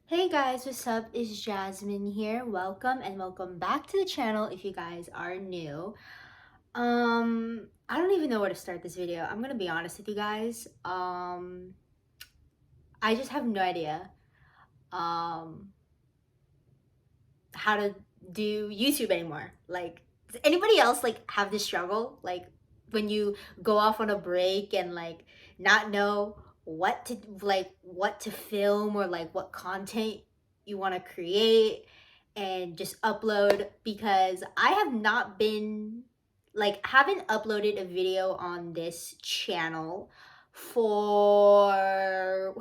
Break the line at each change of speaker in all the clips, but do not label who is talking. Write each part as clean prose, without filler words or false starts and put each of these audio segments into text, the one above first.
Hey guys, what's up? It's Jasmine here. Welcome and welcome back to the channel if you guys are new. I don't even know where to start this video. I'm gonna be honest with you guys. I just have no idea um how to do YouTube anymore. Like, does anybody else like have this struggle? Like when you go off on a break and like not know what to film or like what content you want to create and just upload, because I have not been haven't uploaded a video on this channel for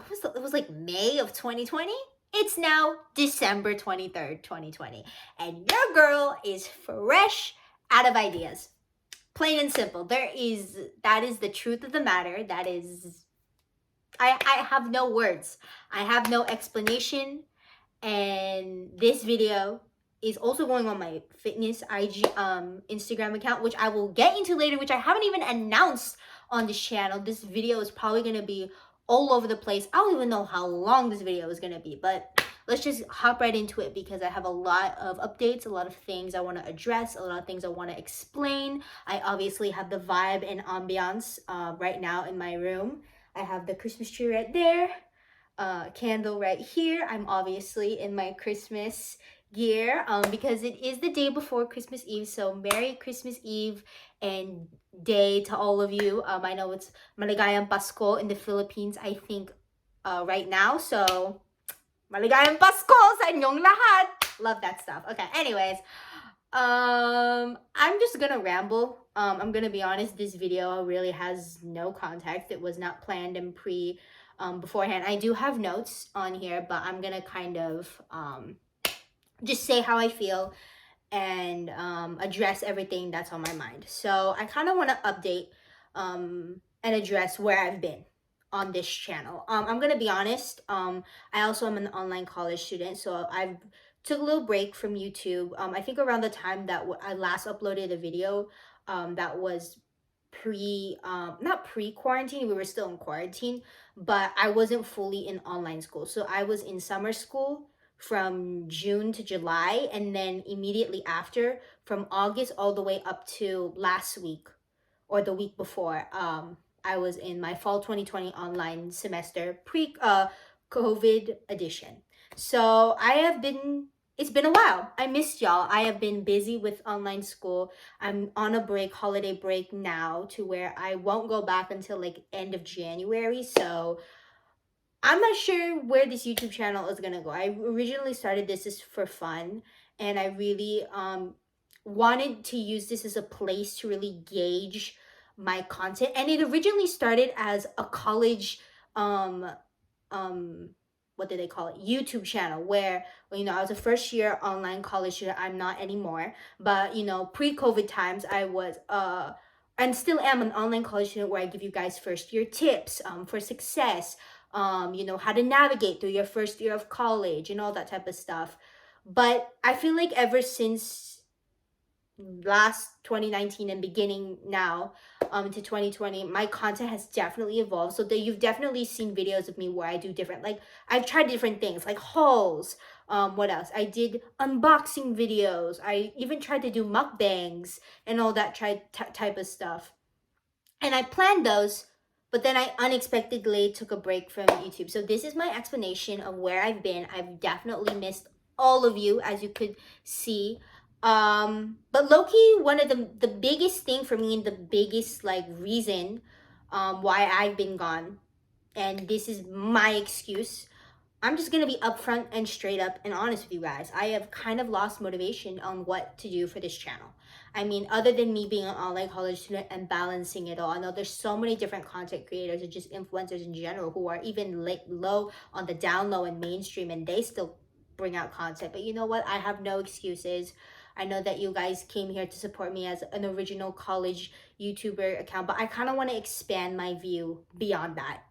it was like May of 2020. It's now December 23rd, 2020, and your girl is fresh out of ideas. Plain and simple. That is the truth of the matter. That is, I have no words. I have no explanation. And this video is also going on my fitness Instagram account, which I will get into later, which I haven't even announced on this channel. This video is probably going to be all over the place. I don't even know how long this video is going to be, but let's just hop right into it because I have a lot of updates, a lot of things I want to address, a lot of things I want to explain. I obviously have the vibe and ambiance right now in my room. I have the Christmas tree right there, candle right here. I'm obviously in my Christmas gear because it is the day before Christmas Eve. So Merry Christmas Eve and day to all of you. I know it's Maligayang Pasko in the Philippines, I think, right now. So Maligayang Pasko sa inyong lahat. Love that stuff. Okay, anyways, I'm just gonna ramble. I'm gonna be honest, this video really has no context. It was not planned and beforehand. I do have notes on here, but I'm gonna kind of just say how I feel and address everything that's on my mind. So I kind of want to update and address where I've been on this channel. I'm gonna be honest. I also am an online college student, so I've took a little break from YouTube. I think around the time that I last uploaded a video, that was not pre-quarantine. We were still in quarantine, but I wasn't fully in online school. So I was in summer school from June to July, and then immediately after, from August all the way up to last week or the week before, I was in my fall 2020 online semester, COVID edition. So it's been a while. I missed y'all. I have been busy with online school. I'm on a break, holiday break now, to where I won't go back until like end of January. So I'm not sure where this YouTube channel is gonna go. I originally started this as for fun, and I really wanted to use this as a place to really gauge my content. And it originally started as a college um what did they call it, YouTube channel, where I was a first year online college student. I'm not anymore, but pre-COVID times I was and still am an online college student, where I give you guys first year tips for success, how to navigate through your first year of college and all that type of stuff. But I feel like ever since last 2019 and beginning now to 2020, my content has definitely evolved. So that you've definitely seen videos of me where I do different, like I've tried different things like hauls. What else? I did unboxing videos. I even tried to do mukbangs and all that type of stuff. And I planned those, but then I unexpectedly took a break from YouTube. So this is my explanation of where I've been. I've definitely missed all of you, as you could see. But low-key, one of the biggest thing for me, and the biggest like reason why I've been gone, and this is my excuse, I'm just gonna be upfront and straight up and honest with you guys. I have kind of lost motivation on what to do for this channel. I mean, other than me being an online college student and balancing it all, I know there's so many different content creators and just influencers in general who are even low on the down low and mainstream, and they still bring out content. But you know what? I have no excuses. I know that you guys came here to support me as an original college YouTuber account, but I kind of want to expand my view beyond that.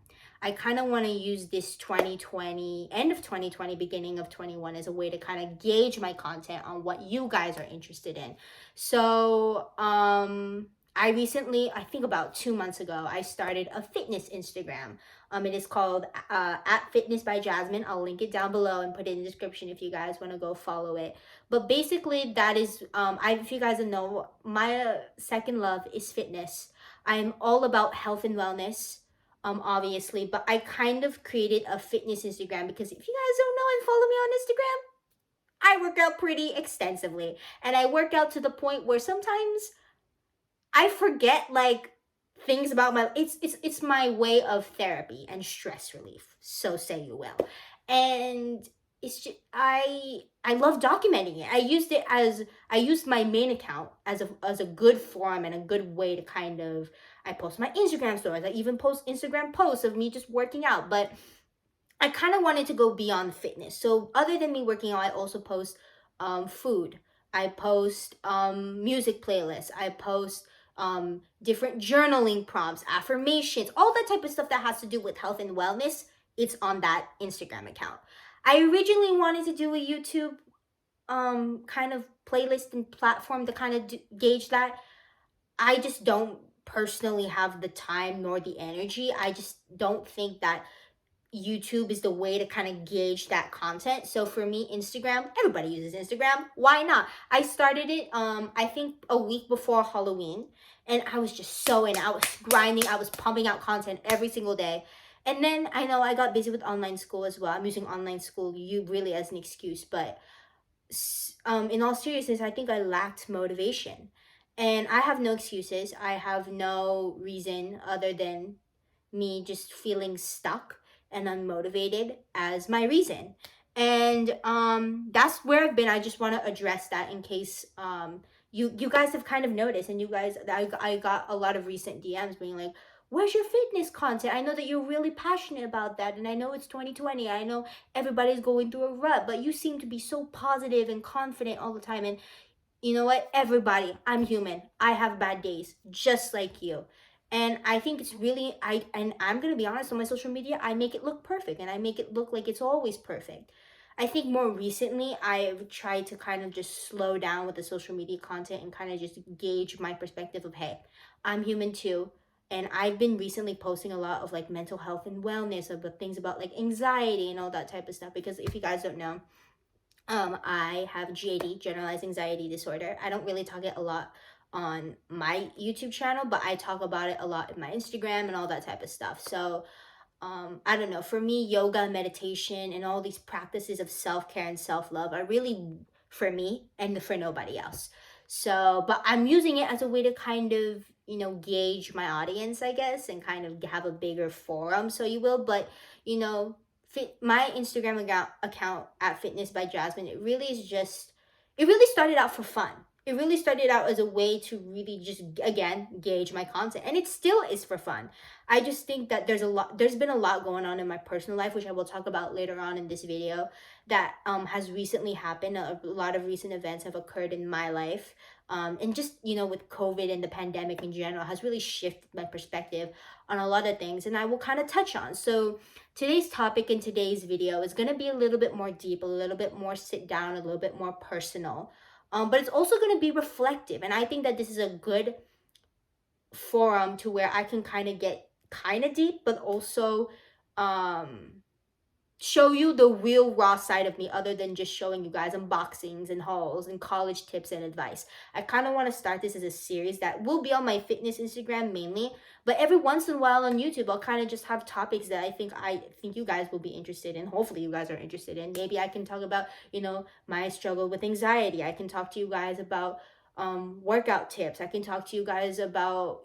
I kind of want to use this 2020, end of 2020, beginning of 21 as a way to kind of gauge my content on what you guys are interested in. So, I recently, I think about 2 months ago, I started a fitness Instagram. It is called at Fitness by Jasmin. I'll link it down below and put it in the description if you guys want to go follow it. But basically, that is if you guys don't know, my second love is fitness. I'm all about health and wellness. Obviously, but I kind of created a fitness Instagram because if you guys don't know and follow me on Instagram, I work out pretty extensively, and I work out to the point where sometimes I forget like things about my it's my way of therapy and stress relief. So say you will. And it's just I love documenting it. I used my main account as a good forum and a good way to kind of I post my Instagram stories. I even post Instagram posts of me just working out, but I kind of wanted to go beyond fitness. So other than me working out, I also post food. I post music playlists. I post different journaling prompts, affirmations, all that type of stuff that has to do with health and wellness. It's on that Instagram account. I originally wanted to do a YouTube kind of playlist and platform to kind of gauge that. I just don't personally have the time nor the energy. I just don't think that YouTube is the way to kind of gauge that content. So for me, Instagram, everybody uses Instagram. Why not? I started it I think a week before Halloween, and I was just so in. I was grinding, I was pumping out content every single day. And then I know I got busy with online school as well. I'm using online school you really as an excuse, but in all seriousness, I think I lacked motivation. And I have no excuses. I have no reason other than me just feeling stuck and unmotivated as my reason. And that's where I've been. I just want to address that in case you guys have kind of noticed, and you guys I got a lot of recent DMs being like, where's your fitness content? I know that you're really passionate about that, and I know it's 2020. I know everybody's going through a rut, but you seem to be so positive and confident all the time. And you know what? Everybody, I'm human. I have bad days, just like you. And I think it's really I'm gonna be honest, on my social media, I make it look perfect and I make it look like it's always perfect. I think more recently I've tried to kind of just slow down with the social media content and kind of just gauge my perspective of, hey, I'm human too. And I've been recently posting a lot of like mental health and wellness, of the things about like anxiety and all that type of stuff. Because if you guys don't know, I have GAD, generalized anxiety disorder. I don't really talk it a lot on my YouTube channel, but I talk about it a lot in my Instagram and all that type of stuff. So, I don't know. For me, yoga, meditation, and all these practices of self-care and self-love are really for me and for nobody else. So, but I'm using it as a way to kind of, gauge my audience, I guess, and kind of have a bigger forum, so you will. But, you know, my Instagram account at Fitness by Jasmin, it really started out for fun. It really started out as a way to really just, again, gauge my content. And it still is for fun. I just think that there's been a lot going on in my personal life, which I will talk about later on in this video, that has recently happened. A lot of recent events have occurred in my life. And just, with COVID and the pandemic in general has really shifted my perspective on a lot of things. And I will kind of touch on. So today's topic in today's video is going to be a little bit more deep, a little bit more sit down, a little bit more personal. But it's also going to be reflective. And I think that this is a good forum to where I can kind of get kind of deep, but also show you the real raw side of me, other than just showing you guys unboxings and hauls and college tips and advice. I kind of want to start this as a series that will be on my fitness Instagram mainly, but every once in a while on YouTube I'll kind of just have topics that I think you guys will be interested in. Hopefully you guys are interested in. Maybe I can talk about, my struggle with anxiety. I can talk to you guys about workout tips. I can talk to you guys about,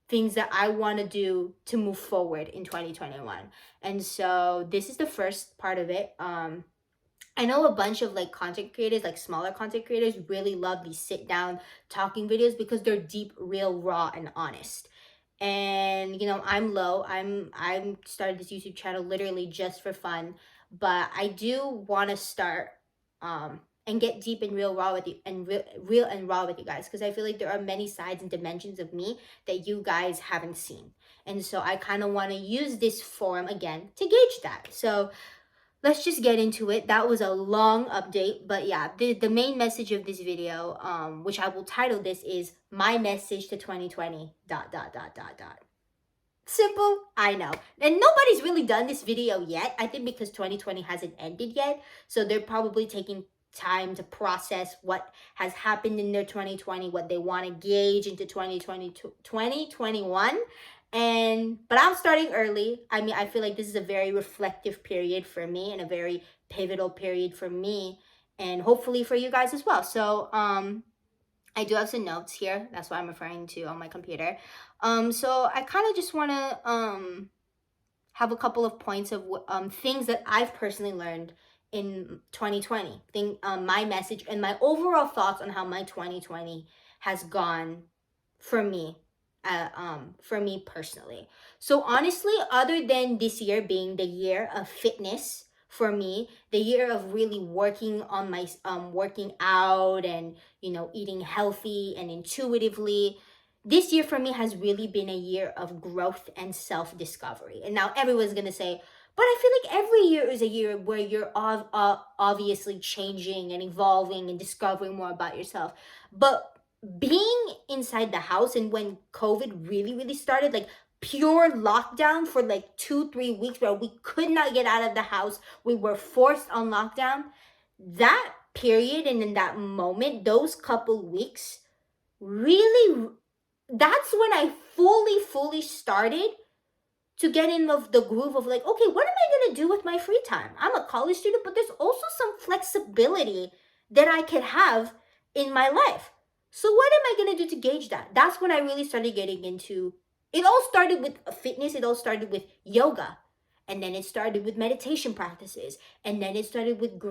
things that I want to do to move forward in 2021. And so this is the first part of it. I know a bunch of like content creators, like smaller content creators, really love these sit down talking videos because they're deep, real, raw, and honest. And I'm low. I'm started this YouTube channel literally just for fun, but I do want to start and get deep and real raw with you, and real and raw with you guys, because I feel like there are many sides and dimensions of me that you guys haven't seen. And so I kind of want to use this forum again to gauge that. So let's just get into it. That was a long update, but yeah, the main message of this video, which I will title this, is my message to 2020 ... Simple, I know. And nobody's really done this video yet. I think because 2020 hasn't ended yet. So they're probably taking time to process what has happened in their 2020, what they want to gauge into 2021. But I'm starting early. I mean, I feel like this is a very reflective period for me and a very pivotal period for me and hopefully for you guys as well. So, I do have some notes here. That's what I'm referring to on my computer. So I kind of just want to have a couple of points of things that I've personally learned in 2020. My message and my overall thoughts on how my 2020 has gone for me. For me personally. So honestly, other than this year being the year of fitness for me, the year of really working on my working out and eating healthy and intuitively, this year for me has really been a year of growth and self-discovery. And now everyone's gonna say, but I feel like every year is a year where you're obviously changing and evolving and discovering more about yourself. But being inside the house, and when COVID really, really started, like pure lockdown for like 2-3 weeks where we could not get out of the house, we were forced on lockdown. That period and in that moment, those couple weeks, really, that's when I fully started to get in the groove of like, okay, what am I going to do with my free time? I'm a college student, but there's also some flexibility that I could have in my life. So what am I going to do to gauge that? That's when I really started getting into it. All started with fitness. It all started with yoga. And then it started with meditation practices. And then it started with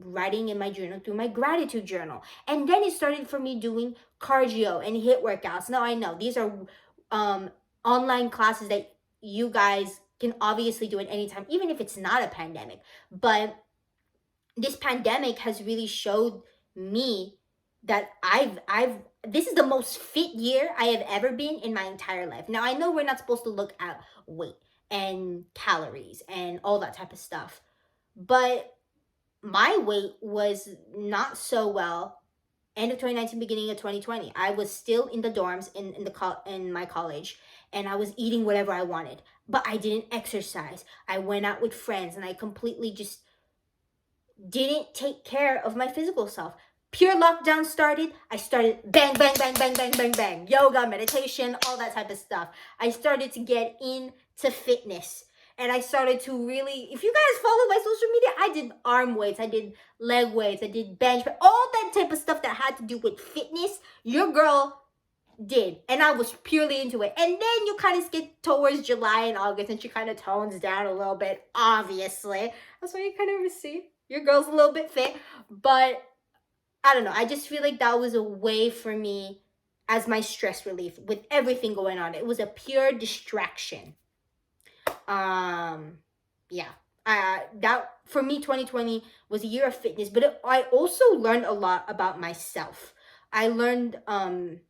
writing in my journal through my gratitude journal. And then it started for me doing cardio and HIIT workouts. Now I know these are online classes that you guys can obviously do it anytime, even if it's not a pandemic. But this pandemic has really showed me that this is the most fit year I have ever been in my entire life. Now I know we're not supposed to look at weight and calories and all that type of stuff, but my weight was not so well end of 2019, beginning of 2020. I was still in the dorms in my college, and I was eating whatever I wanted, but I didn't exercise. I went out with friends, and I completely just didn't take care of my physical self. Pure lockdown started. I started bang, bang, bang, bang, bang, bang, bang. Yoga, meditation, all that type of stuff. I started to get into fitness. And I started to really, if you guys follow my social media, I did arm weights, I did leg weights, I did bench, all that type of stuff that had to do with fitness. Your girl did. And I was purely into it. And then you kind of get towards July and August, and she kind of tones down a little bit, obviously. That's why you kind of see your girl's a little bit fit. But I don't know. I just feel like that was a way for me as my stress relief with everything going on. It was a pure distraction. Yeah. That for me, 2020 was a year of fitness, but I also learned a lot about myself. I learned of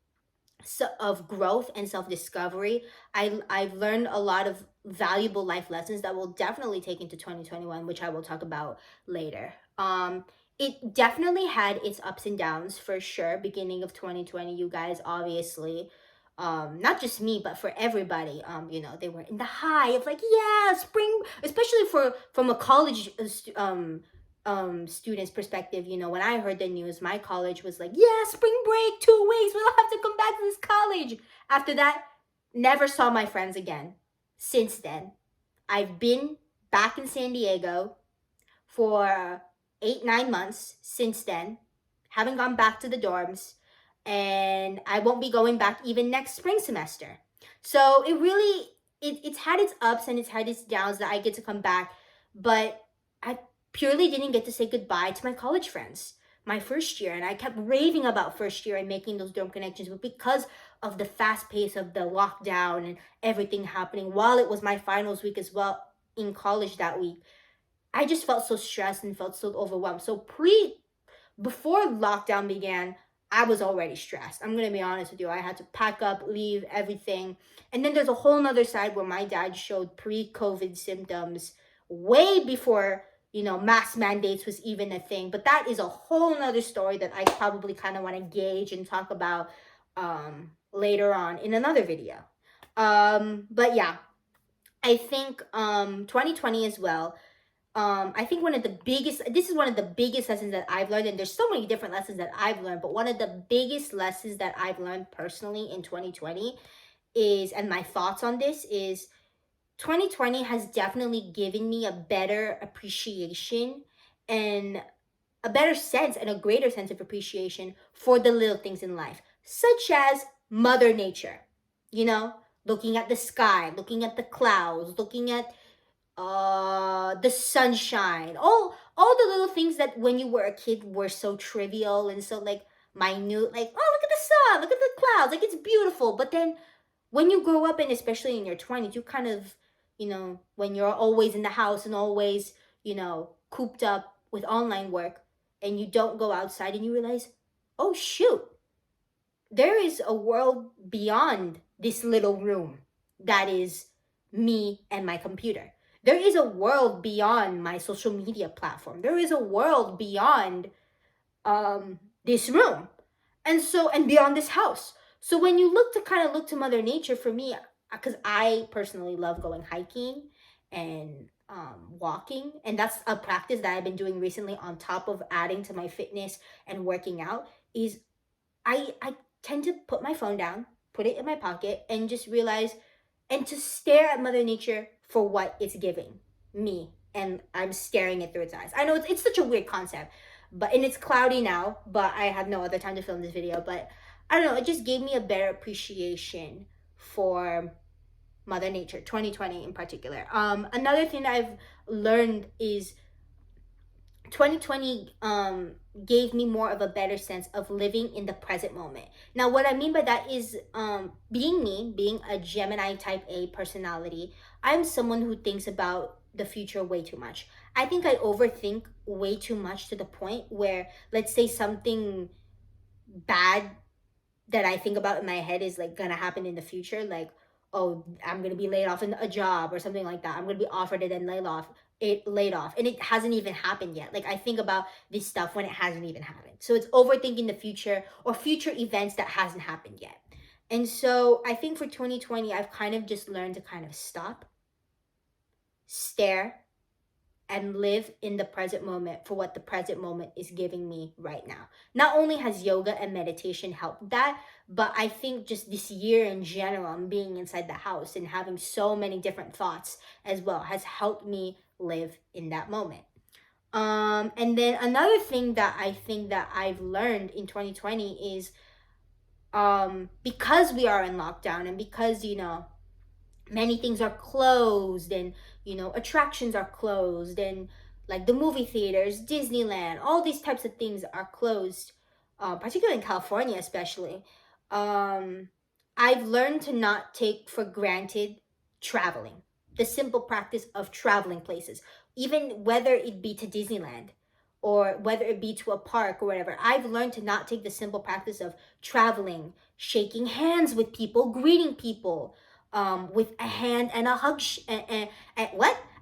growth and self-discovery. I've learned a lot of valuable life lessons that will definitely take into 2021, which I will talk about later. It definitely had its ups and downs for sure. Beginning of 2020, you guys obviously, not just me, but for everybody, they were in the high of like, yeah, spring, especially from a college student's perspective. When I heard the news, my college was like, yeah, spring break, 2 weeks, we don't have to come back to this college. After that, never saw my friends again. Since then, I've been back in San Diego for 8-9 months since then. Haven't gone back to the dorms, and I won't be going back even next spring semester. So it really, it's had its ups and it's had its downs that I get to come back, but I purely didn't get to say goodbye to my college friends my first year. And I kept raving about first year and making those dorm connections, but because of the fast pace of the lockdown and everything happening while it was my finals week as well in college that week, I just felt so stressed and felt so overwhelmed. So before lockdown began, I was already stressed. I'm going to be honest with you. I had to pack up, leave, everything. And then there's a whole nother side where my dad showed pre-COVID symptoms way before, mask mandates was even a thing. But that is a whole nother story that I probably kind of want to gauge and talk about later on in another video. But yeah, I think 2020 as well. I think one of the biggest, this is one of the biggest lessons that I've learned, and there's so many different lessons that I've learned, but one of the biggest lessons that I've learned personally in 2020 is, and my thoughts on this is, 2020 has definitely given me a better appreciation and a better sense and a greater sense of appreciation for the little things in life, such as Mother Nature. You know, looking at the sky, looking at the clouds, looking at the sunshine, all the little things that when you were a kid were so trivial and so like minute, like, oh, look at the sun, look at the clouds, like it's beautiful. But then when you grow up, and especially in your 20s, you kind of, when you're always in the house and always, cooped up with online work, and you don't go outside, and you realize, oh shoot, there is a world beyond this little room that is me and my computer. There is a world beyond my social media platform. There is a world beyond this room, and beyond this house. So when you look to Mother Nature, for me, because I personally love going hiking and walking, and that's a practice that I've been doing recently on top of adding to my fitness and working out, is I tend to put my phone down, put it in my pocket, and just realize, and to stare at Mother Nature for what it's giving me. And I'm staring it through its eyes. I know it's such a weird concept, and it's cloudy now, but I had no other time to film this video. But I don't know, it just gave me a better appreciation for Mother Nature, 2020 in particular. Another thing that I've learned is 2020 gave me more of a better sense of living in the present moment. Now, what I mean by that is, being me, being a Gemini type A personality, I'm someone who thinks about the future way too much. I think I overthink way too much, to the point where, let's say something bad that I think about in my head is like gonna happen in the future, like, oh, I'm gonna be laid off in a job or something like that. I'm gonna be offered and then laid off, and it hasn't even happened yet. Like, I think about this stuff when it hasn't even happened. So it's overthinking the future or future events that hasn't happened yet. And so I think for 2020, I've kind of just learned to kind of stop, stare, and live in the present moment for what the present moment is giving me right now. Not only has yoga and meditation helped that, but I think just this year in general, and being inside the house and having so many different thoughts as well, has helped me live in that moment. And then another thing that I think that I've learned in 2020 is, because we are in lockdown, and because, many things are closed, and attractions are closed, and like the movie theaters, Disneyland, all these types of things are closed, particularly in California especially. I've learned to not take for granted traveling, the simple practice of traveling places, even whether it be to Disneyland or whether it be to a park or whatever. I've learned to not take the simple practice of traveling, shaking hands with people, greeting people, with a hand and a hug, a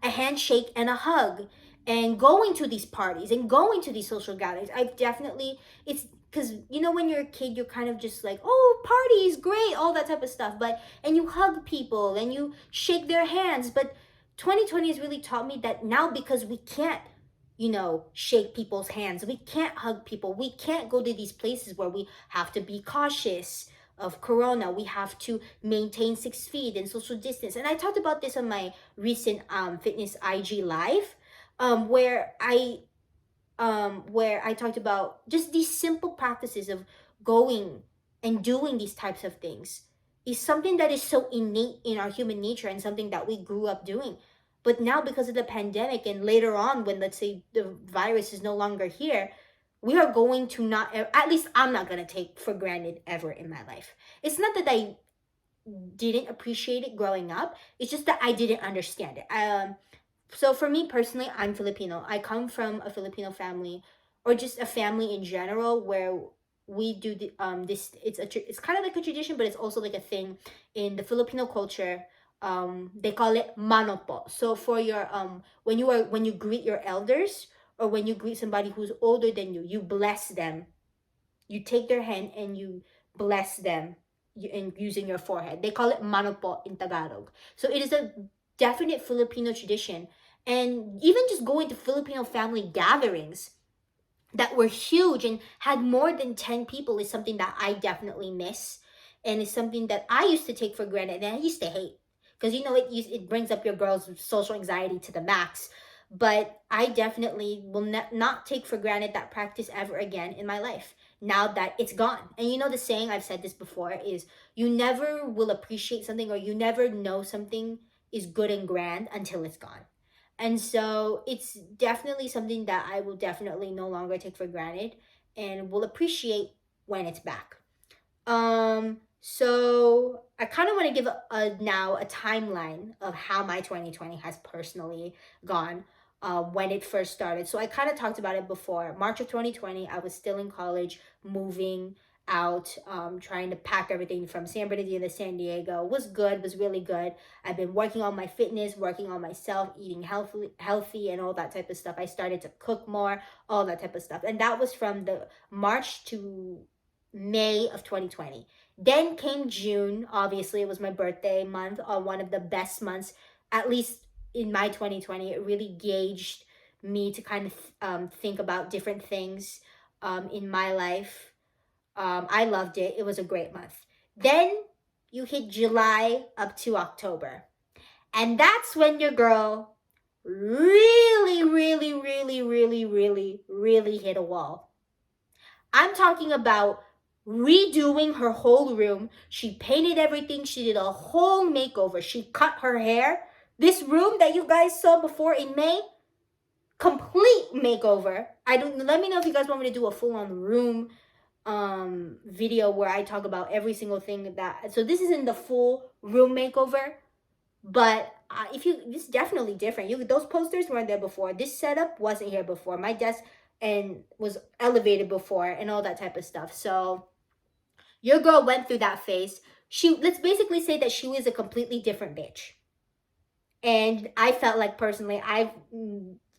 handshake and a hug, and going to these parties and going to these social gatherings. I've definitely, it's because, when you're a kid, you're kind of just like, oh, parties, great, all that type of stuff. And you hug people and you shake their hands. But 2020 has really taught me that now, because we can't, shake people's hands, we can't hug people, we can't go to these places where we have to be cautious of corona, we have to maintain 6 feet and social distance. And I talked about this on my recent fitness IG live, where I talked about just these simple practices of going and doing these types of things is something that is so innate in our human nature, and something that we grew up doing. But now, because of the pandemic, and later on when, let's say, the virus is no longer here, we are going to not, at least I'm not going to take for granted ever in my life. It's not that I didn't appreciate it growing up, it's just that I didn't understand it. So for me personally, I'm Filipino. I come from a Filipino family, or just a family in general, where we do this. It's kind of like a tradition, but it's also like a thing in the Filipino culture. They call it manopo. So for your when you greet your elders, or when you greet somebody who's older than you, you bless them. You take their hand and you bless them in using your forehead. They call it manopo in Tagalog. So it is a definite Filipino tradition. And even just going to Filipino family gatherings that were huge and had more than 10 people is something that I definitely miss, and it's something that I used to take for granted and I used to hate, because it brings up your girl's social anxiety to the max. But I definitely will not take for granted that practice ever again in my life now that it's gone. And the saying, I've said this before, is you never will appreciate something, or you never know something is good and grand until it's gone. And so it's definitely something that I will definitely no longer take for granted and will appreciate when it's back. So I kind of want to give now a timeline of how my 2020 has personally gone, when it first started. So I kind of talked about it before. March of 2020, I was still in college, moving out, trying to pack everything from San Bernardino to San Diego. Was good, was really good. I've been working on my fitness, working on myself, eating healthy and all that type of stuff. I started to cook more, all that type of stuff. And that was from the March to May of 2020. Then came June. Obviously, it was my birthday month, one of the best months, at least in my 2020. It really gauged me to kind of think about different things in my life. I loved it. It was a great month. Then you hit July up to October. And that's when your girl really, really, really, really, really, really hit a wall. I'm talking about redoing her whole room. She painted everything. She did a whole makeover. She cut her hair. This room that you guys saw before in May, complete makeover. Let me know if you guys want me to do a full-on room video where I talk about every single thing that. So this isn't the full room makeover, but this is definitely different. Those posters weren't there before. This setup wasn't here before. My desk and was elevated before and all that type of stuff. So your girl went through that phase. Let's basically say that she was a completely different bitch. And I felt like personally I've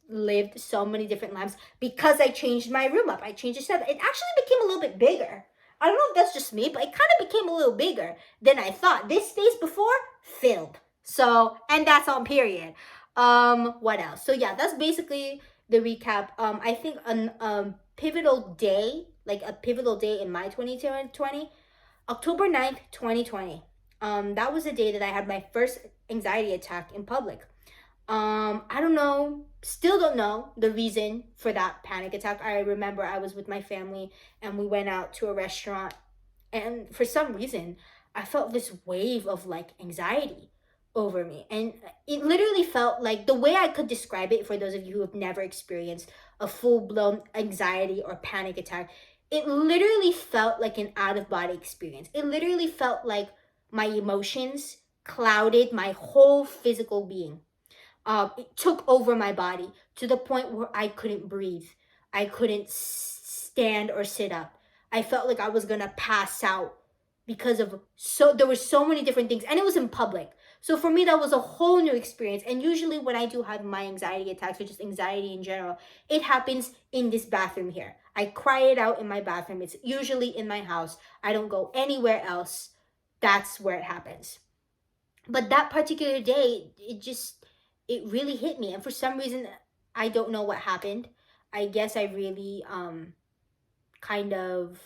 lived so many different lives because I changed my room up. I changed the setup. It actually became a little bit bigger. I don't know if that's just me, but it kind of became a little bigger than I thought. This space before filled. So, and that's on period. What else? So yeah, that's basically the recap. I think a pivotal day, like a pivotal day in my 2020, October 9th, 2020. That was the day that I had my first anxiety attack in public. I don't know, still don't know the reason for that panic attack. I remember I was with my family and we went out to a restaurant, and for some reason I felt this wave of like anxiety over me, and it literally felt like, the way I could describe it for those of you who have never experienced a full-blown anxiety or panic attack, it literally felt like an out-of-body experience. It literally felt like my emotions clouded my whole physical being. It took over my body to the point where I couldn't breathe. I couldn't stand or sit up. I felt like I was gonna pass out because of there were so many different things, and it was in public. So for me, that was a whole new experience. And usually when I do have my anxiety attacks, or just anxiety in general, it happens in this bathroom here. I cry it out in my bathroom. It's usually in my house. I don't go anywhere else. That's where it happens. But that particular day, it really hit me. And for some reason, I don't know what happened. I guess I really kind of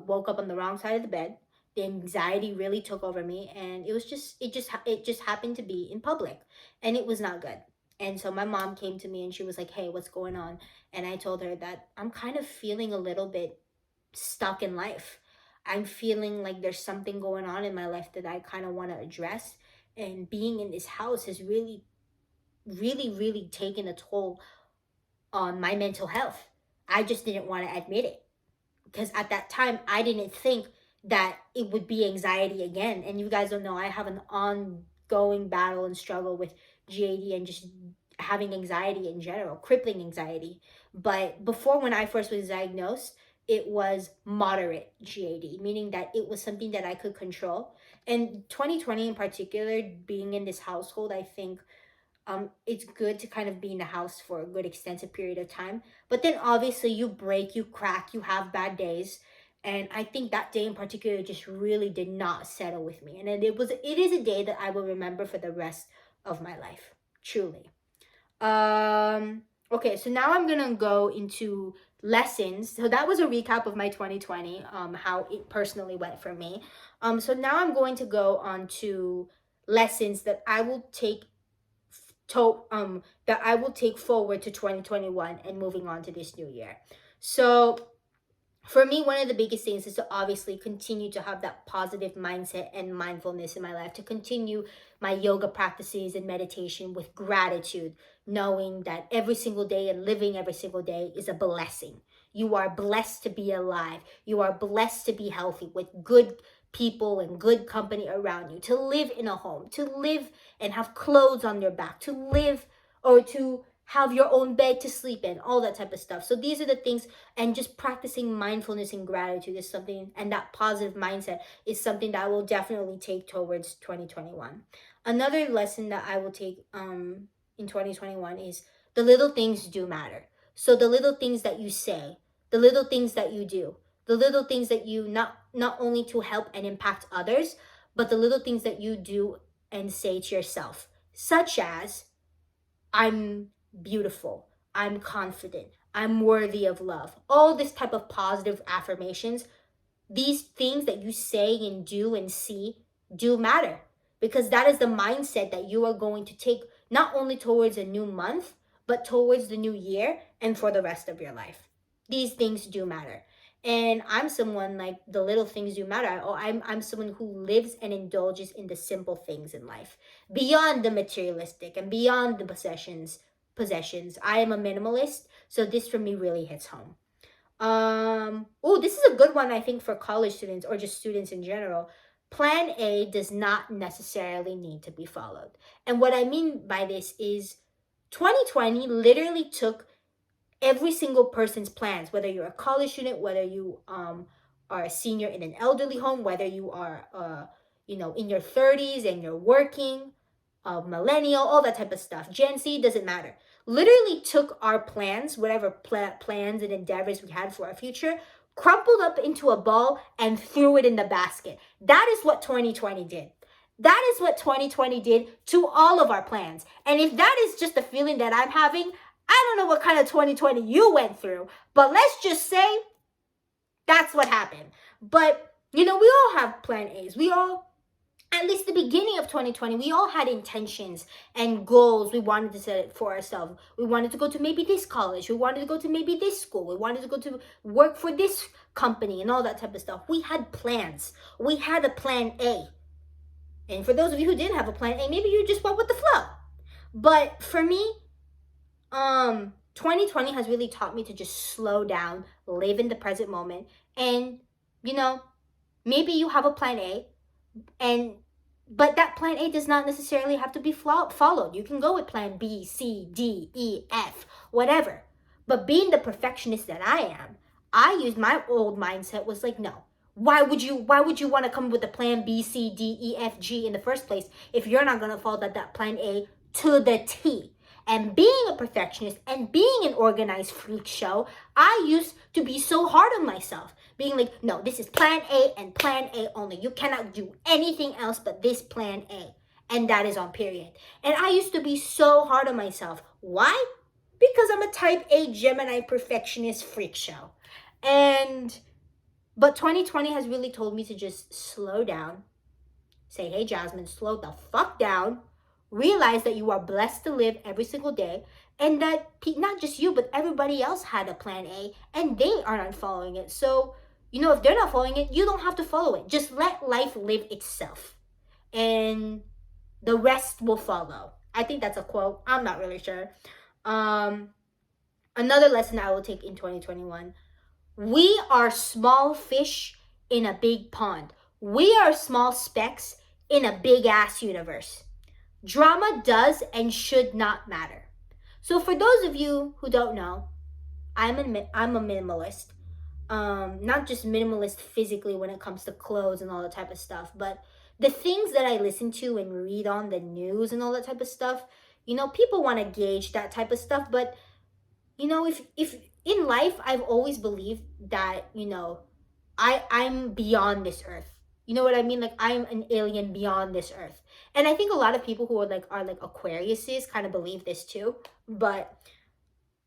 woke up on the wrong side of the bed. The anxiety really took over me, and it just happened to be in public, and it was not good. And so my mom came to me and she was like, "Hey, what's going on?" And I told her that I'm kind of feeling a little bit stuck in life. I'm feeling like there's something going on in my life that I kind of want to address. And being in this house has really, really, really taken a toll on my mental health. I just didn't want to admit it, because at that time I didn't think that it would be anxiety again. And you guys don't know, I have an ongoing battle and struggle with GAD and just having anxiety in general, crippling anxiety. But before, when I first was diagnosed, it was moderate GAD, meaning that it was something that I could control. And 2020 in particular, being in this household, I think it's good to kind of be in the house for a good extensive period of time. But then obviously you break, you crack, you have bad days. And I think that day in particular just really did not settle with me. And it is a day that I will remember for the rest of my life, truly. Okay, so now I'm gonna go into lessons. So that was a recap of my 2020, how it personally went for me. So now I'm going to go on to lessons that I will take that I will take forward to 2021 and moving on to this new year. So for me, one of the biggest things is to obviously continue to have that positive mindset and mindfulness in my life, to continue my yoga practices and meditation with gratitude, knowing that every single day and living every single day is a blessing. You are blessed to be alive. You are blessed to be healthy with good people and good company around you, to live in a home, to live and have clothes on your back, to live or to have your own bed to sleep in, all that type of stuff. So these are the things, and just practicing mindfulness and gratitude is something, and that positive mindset is something that I will definitely take towards 2021. Another lesson that I will take in 2021 is the little things do matter. So the little things that you say, the little things that you do, the little things that you not only to help and impact others, but the little things that you do and say to yourself, such as, I'm beautiful, I'm confident, I'm worthy of love. All this type of positive affirmations, these things that you say and do and see do matter, because that is the mindset that you are going to take not only towards a new month, but towards the new year and for the rest of your life. These things do matter. And I'm someone like the little things do matter. I'm someone who lives and indulges in the simple things in life, beyond the materialistic and beyond the possessions. I am a minimalist, so this for me really hits home. Oh, this is a good one, I think, for college students or just students in general. Plan A does not necessarily need to be followed. And what I mean by this is 2020 literally took every single person's plans, whether you're a college student, whether you are a senior in an elderly home, whether you are in your 30s and you're working, millennial, all that type of stuff. Gen Z, doesn't matter. Literally took our plans, whatever plans and endeavors we had for our future, crumpled up into a ball and threw it in the basket. That is what 2020 did. That is what 2020 did to all of our plans. And if that is just the feeling that I'm having, I don't know what kind of 2020 you went through, but let's just say that's what happened. But, we all have plan A's. We all, at least the beginning of 2020, we all had intentions and goals we wanted to set for ourselves. We wanted to go to maybe this college. We wanted to go to maybe this school. We wanted to go to work for this company and all that type of stuff. We had plans. We had a plan A. And for those of you who didn't have a plan A, maybe you just went with the flow. But for me, 2020 has really taught me to just slow down, live in the present moment, and maybe you have a plan A, but that plan A does not necessarily have to be followed. You can go with plan B, C, D, E, F, whatever. But being the perfectionist that I used my old mindset was like, no. Why would you want to come with a plan B, C, D, E, F, G in the first place if you're not going to follow that plan A to the T? And being a perfectionist and being an organized freak show, I used to be so hard on myself. Being like, no, this is plan A and plan A only. You cannot do anything else but this plan A. And that is on period. And I used to be so hard on myself. Why? Because I'm a type A Gemini perfectionist freak show. But 2020 has really told me to just slow down. Say, hey, Jasmine, slow the fuck down. Realize that you are blessed to live every single day, and that not just you, but everybody else had a plan A, and they are not following it. So, if they're not following it, you don't have to follow it. Just let life live itself, and the rest will follow. I think that's a quote. I'm not really sure. Another lesson I will take in 2021. We are small fish in a big pond. We are small specks in a big ass universe. Drama does and should not matter. So for those of you who don't know, I'm a minimalist. Not just minimalist physically when it comes to clothes and all that type of stuff, but the things that I listen to and read on the news and all that type of stuff, people want to gauge that type of stuff. But, if in life, I've always believed that, I'm beyond this earth. You know what I mean? Like I'm an alien beyond this earth. And I think a lot of people who are like Aquariuses kind of believe this too. But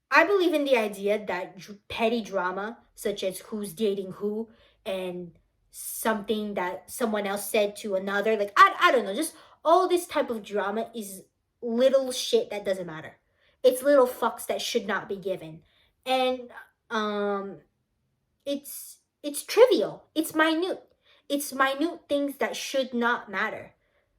I believe in the idea that petty drama, such as who's dating who and something that someone else said to another, like I don't know, just all this type of drama is little shit that doesn't matter. It's little fucks that should not be given. And um it's trivial. It's minute. It's minute things that should not matter.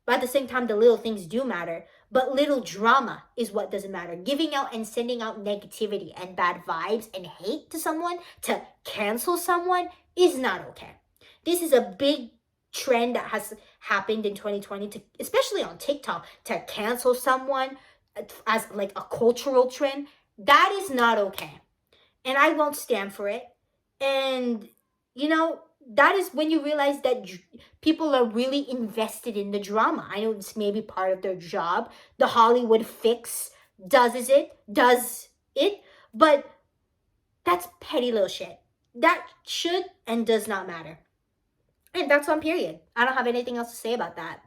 But at the same time, the little things do matter. But little drama is what doesn't matter. Giving out and sending out negativity and bad vibes and hate to someone, to cancel someone, is not okay. This is a big trend that has happened in 2020, to, especially on TikTok, to cancel someone as like a cultural trend. That is not okay. And I won't stand for it. And, you know, that is when you realize that people are really invested in the drama. I know it's maybe part of their job. The Hollywood fix does it, but that's petty little shit. That should and does not matter. And that's on period. I don't have anything else to say about that.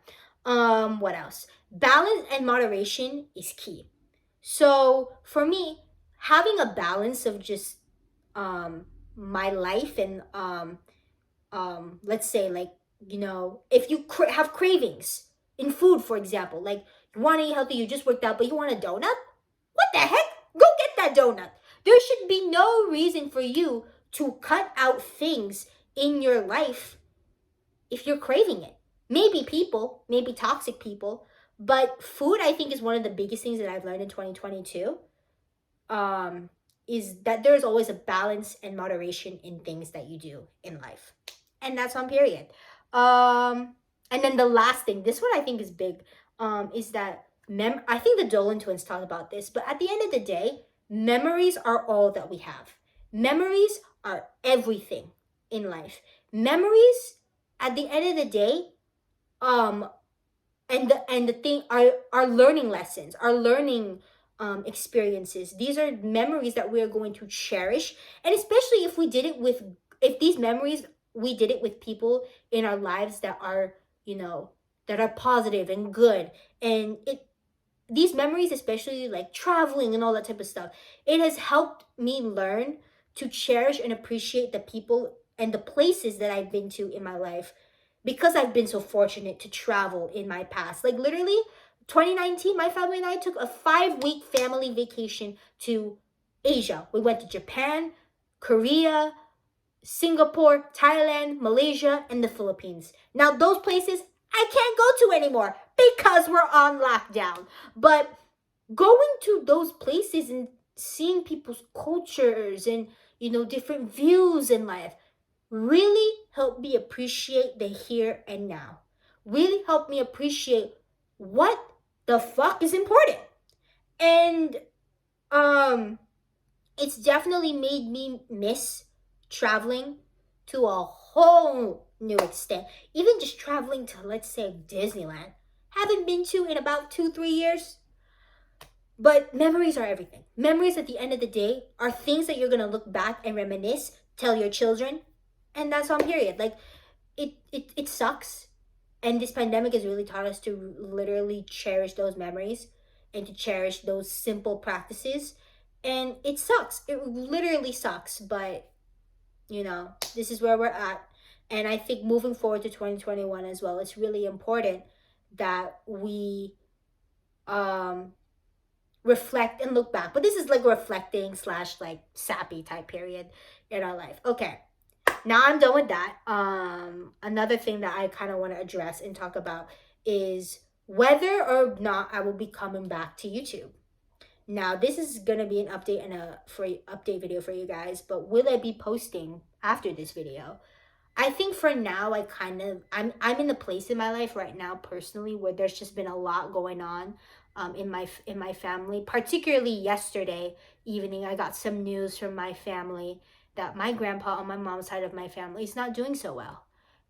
What else? Balance and moderation is key. So for me, having a balance of just my life and let's say, like, you know, if you have cravings in food, for example, like you want to eat healthy, you just worked out, but you want a donut, what the heck, go get that donut. There should be no reason for you to cut out things in your life if you're craving it. Maybe people, maybe toxic people, but food, I think, is one of the biggest things that I've learned in 2022. Is that there's always a balance and moderation in things that you do in life. And that's on period. And then the last thing, this one I think is big, is that I think the Dolan twins talked about this, but at the end of the day, memories are all that we have. Memories are everything in life. Memories, at the end of the day, and the thing are learning lessons, are learning experiences. These are memories that we are going to cherish, and especially if these memories we did it with people in our lives that are, you know, that are positive and good. And these memories, especially like traveling and all that type of stuff, it has helped me learn to cherish and appreciate the people and the places that I've been to in my life, because I've been so fortunate to travel in my past. Like literally 2019, my family and I took a 5-week family vacation to Asia. We went to Japan, Korea, Singapore, Thailand, Malaysia, and the Philippines. Now those places I can't go to anymore because we're on lockdown. But going to those places and seeing people's cultures and, you know, different views in life really helped me appreciate the here and now. Really helped me appreciate what the fuck is important. And it's definitely made me miss traveling to a whole new extent. Even just traveling to, let's say, Disneyland. Haven't been to in about 2-3 years. But memories are everything. Memories at the end of the day are things that you're going to look back and reminisce, tell your children, and that's on period. Like it sucks, and this pandemic has really taught us to literally cherish those memories and to cherish those simple practices. And it sucks, it literally sucks, but you know, this is where we're at. And I think moving forward to 2021 as well, it's really important that we reflect and look back. But this is like reflecting slash like sappy type period in our life. Okay, now I'm done with that. Another thing that I kind of want to address and talk about is whether or not I will be coming back to YouTube. Now this is gonna be an update and a free update video for you guys, but will I be posting after this video? I think for now I'm in a place in my life right now personally where there's just been a lot going on in my family. Particularly yesterday evening, I got some news from my family that my grandpa on my mom's side of my family is not doing so well.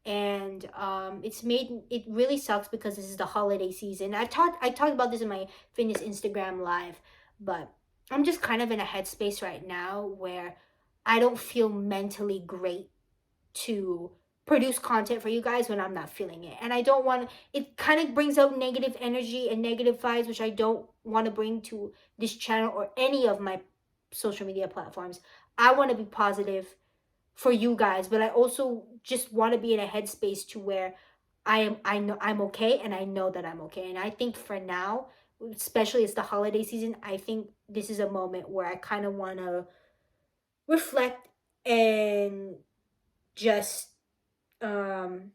And it really sucks because this is the holiday season. I talked about this in my fitness Instagram live, but I'm just kind of in a headspace right now where I don't feel mentally great to produce content for you guys when I'm not feeling it. And I don't want, it kind of brings out negative energy and negative vibes, which I don't want to bring to this channel or any of my social media platforms. I want to be positive for you guys, but I also just want to be in a headspace to where I know I'm okay, and I know that I'm okay. And I think for now, especially it's the holiday season, I think this is a moment where I kind of want to reflect and just um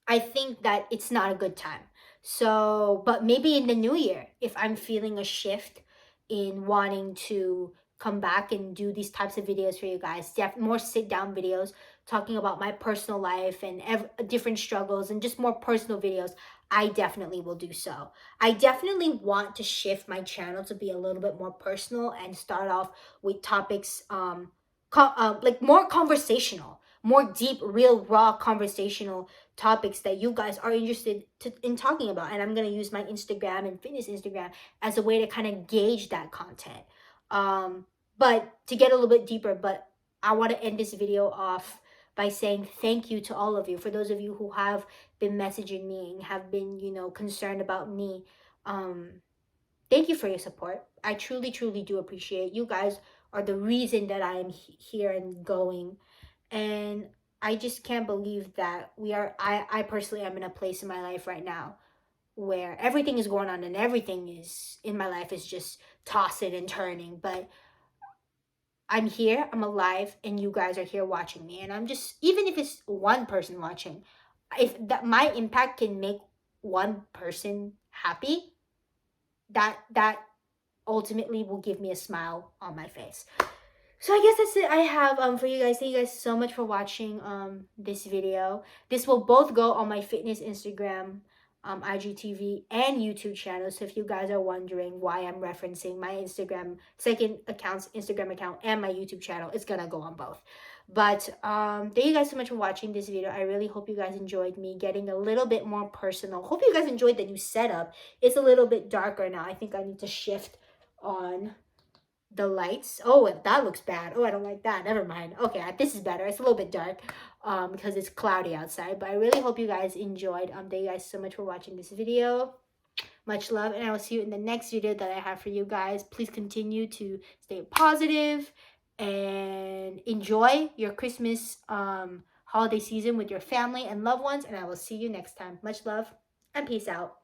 I think that it's not a good time. So, but maybe in the new year, if I'm feeling a shift in wanting to come back and do these types of videos for you guys, more sit down videos talking about my personal life and different struggles and just more personal videos, I definitely will do so. I definitely want to shift my channel to be a little bit more personal and start off with topics like more conversational, more deep, real, raw conversational topics that you guys are interested in talking about. And I'm going to use my Instagram and fitness Instagram as a way to kind of gauge that content. But to get a little bit deeper, but I want to end this video off by saying thank you to all of you. For those of you who have been messaging me and have been, concerned about me, thank you for your support. I truly, truly do appreciate you guys are the reason that I am here and going. And I just can't believe that I personally am in a place in my life right now where everything is going on and everything is in my life is just tossing and turning. But I'm here, I'm alive, and you guys are here watching me. And I'm just, even if it's one person watching, if that my impact can make one person happy, that ultimately will give me a smile on my face. So I guess that's it I have for you guys. Thank you guys so much for watching this video. This will both go on my fitness Instagram, IGTV, and YouTube channel. So if you guys are wondering why I'm referencing my Instagram account and my YouTube channel, it's gonna go on both. But thank you guys so much for watching this video. I really hope you guys enjoyed me getting a little bit more personal. Hope you guys enjoyed the new setup. It's a little bit darker now. I think I need to shift on the lights. Oh, that looks bad. Oh, I don't like that. Never mind. Okay, this is better. It's a little bit dark because it's cloudy outside. But I really hope you guys enjoyed. Thank you guys so much for watching this video. Much love, and I will see you in the next video that I have for you guys. Please continue to stay positive and enjoy your Christmas holiday season with your family and loved ones, and I will see you next time. Much love and peace out.